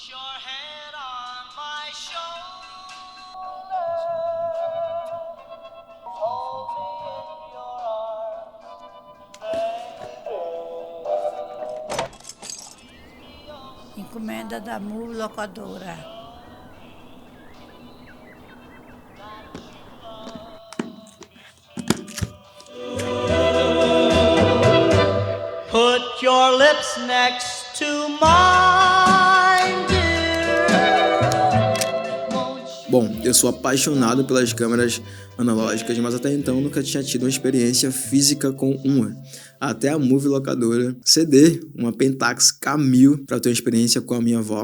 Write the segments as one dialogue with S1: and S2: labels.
S1: your head on my shoulder, hold me in your arms, baby.
S2: Encomenda da Move Locadora.
S1: Put your lips next to mine, dear.
S3: Bom, eu sou apaixonado pelas câmeras analógicas, mas até então nunca tinha tido uma experiência física com uma. Até a Move Locadora ceder uma Pentax K1000 para ter uma experiência com a minha avó.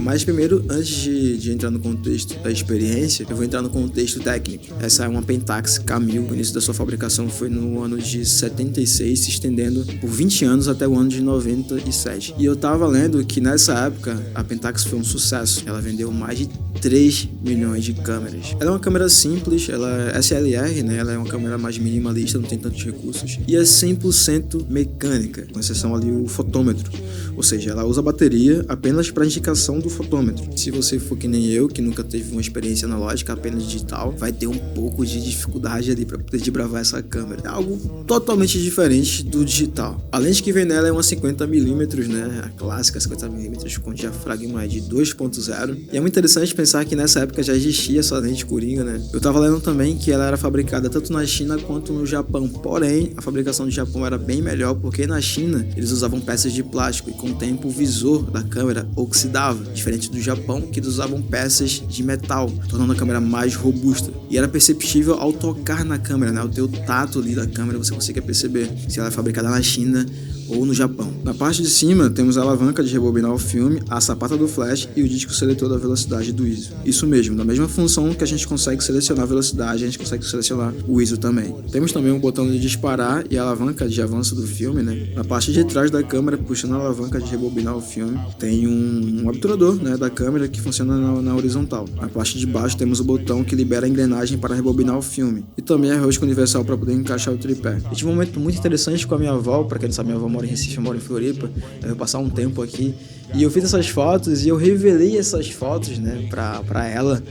S3: Mas primeiro, antes de entrar no contexto da experiência, eu vou entrar no contexto técnico. Essa é uma Pentax K1000, o início da sua fabricação foi no ano de 76, se estendendo por 20 anos até o ano de 97. E eu tava lendo que nessa época a Pentax foi um sucesso. Ela vendeu mais de 3 milhões de câmeras. Ela é uma câmera simples, ela é SLR, né? Ela é uma câmera mais minimalista, não tem tantos recursos. E é 100% mecânica, com exceção ali o fotômetro. Ou seja, ela usa bateria apenas para indicação do fotômetro. Se você for que nem eu, que nunca teve uma experiência analógica, apenas digital, vai ter um pouco de dificuldade ali para poder desbravar essa câmera. É algo totalmente diferente do digital. Além de que vem nela é uma 50mm, né? A clássica 50mm com diafragma de 2.0. E é muito interessante pensar que nessa época já existia essa lente Coringa, né? Eu tava lendo também que ela era fabricada tanto na China quanto no Japão. Porém, a fabricação do Japão era bem melhor porque na China eles usavam peças de plástico e com o tempo o visor da câmera oxidava, diferente do Japão que eles usavam peças de metal, tornando a câmera mais robusta. E era perceptível ao tocar na câmera, né? Ao ter o tato ali da câmera você conseguia perceber se ela é fabricada na China ou no Japão. Na parte de cima temos a alavanca de rebobinar o filme, a sapata do flash e o disco seletor da velocidade do ISO. Isso mesmo, na mesma função que a gente consegue selecionar a velocidade, a gente consegue selecionar o ISO também. Temos também um botão de disparar e a alavanca de avanço do filme, né? Na parte de trás da câmera, puxando a alavanca de rebobinar o filme, tem um obturador, né, da câmera que funciona na horizontal. Na parte de baixo temos o botão que libera a engrenagem para rebobinar o filme e também a rosca universal para poder encaixar o tripé. Eu tive um momento muito interessante com a minha avó, para quem não sabe, minha avó mora em Recife, eu moro em Floripa, eu vou passar um tempo aqui e eu fiz essas fotos e eu revelei essas fotos, né, pra ela,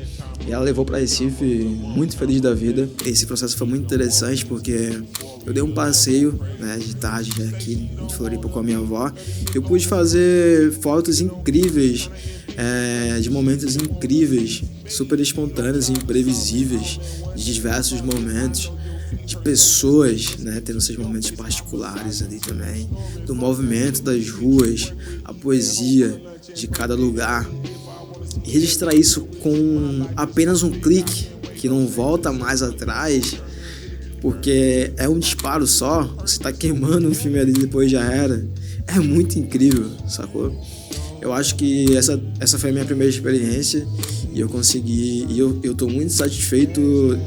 S3: e ela levou pra Recife muito feliz da vida. Esse processo foi muito interessante porque eu dei um passeio, né, de tarde aqui em Floripa com a minha avó. Eu pude fazer fotos incríveis, de momentos incríveis, super espontâneos e imprevisíveis, de diversos momentos, de pessoas, né, tendo seus momentos particulares ali também, do movimento das ruas, a poesia de cada lugar. E registrar isso com apenas um clique, que não volta mais atrás, porque é um disparo só, você tá queimando um filme ali, depois já era. É muito incrível, sacou? Eu acho que essa foi a minha primeira experiência e eu consegui, e eu tô muito satisfeito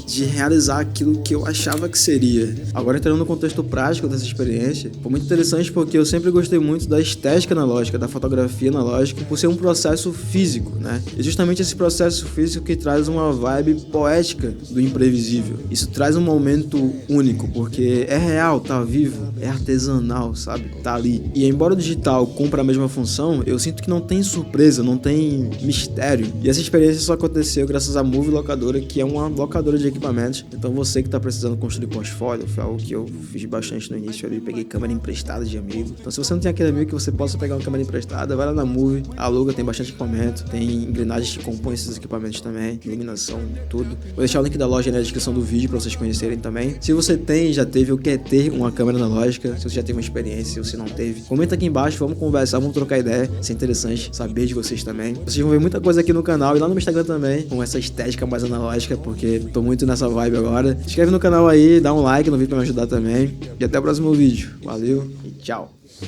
S3: de realizar aquilo que eu achava que seria. Agora, entrando no contexto prático dessa experiência, foi muito interessante porque eu sempre gostei muito da estética analógica, da fotografia analógica, por ser um processo físico, né? E justamente esse processo físico que traz uma vibe poética do imprevisível. Isso traz um momento único, porque é real, tá vivo, é artesanal, sabe? Tá ali. E embora o digital cumpra a mesma função, eu sinto que não tem surpresa, não tem mistério. E essa experiência só aconteceu graças à Move Locadora, que é uma locadora de equipamentos. Então você que tá precisando construir portfólio, foi algo que eu fiz bastante no início ali, peguei câmera emprestada de amigo. Então se você não tem aquele amigo que você possa pegar uma câmera emprestada, vai lá na Move, aluga, tem bastante equipamento, tem engrenagens que compõem esses equipamentos também, iluminação, tudo. Vou deixar o link da loja na descrição do vídeo pra vocês conhecerem também. Se você tem, já teve ou quer ter uma câmera analógica, se você já teve uma experiência, se você não teve, comenta aqui embaixo, vamos conversar, vamos trocar ideia. Isso é interessante saber de vocês também. Vocês vão ver muita coisa aqui no canal e lá no meu Instagram também, com essa estética mais analógica, porque tô muito nessa vibe agora. Se inscreve no canal aí, dá um like no vídeo pra me ajudar também. E até o próximo vídeo. Valeu e tchau!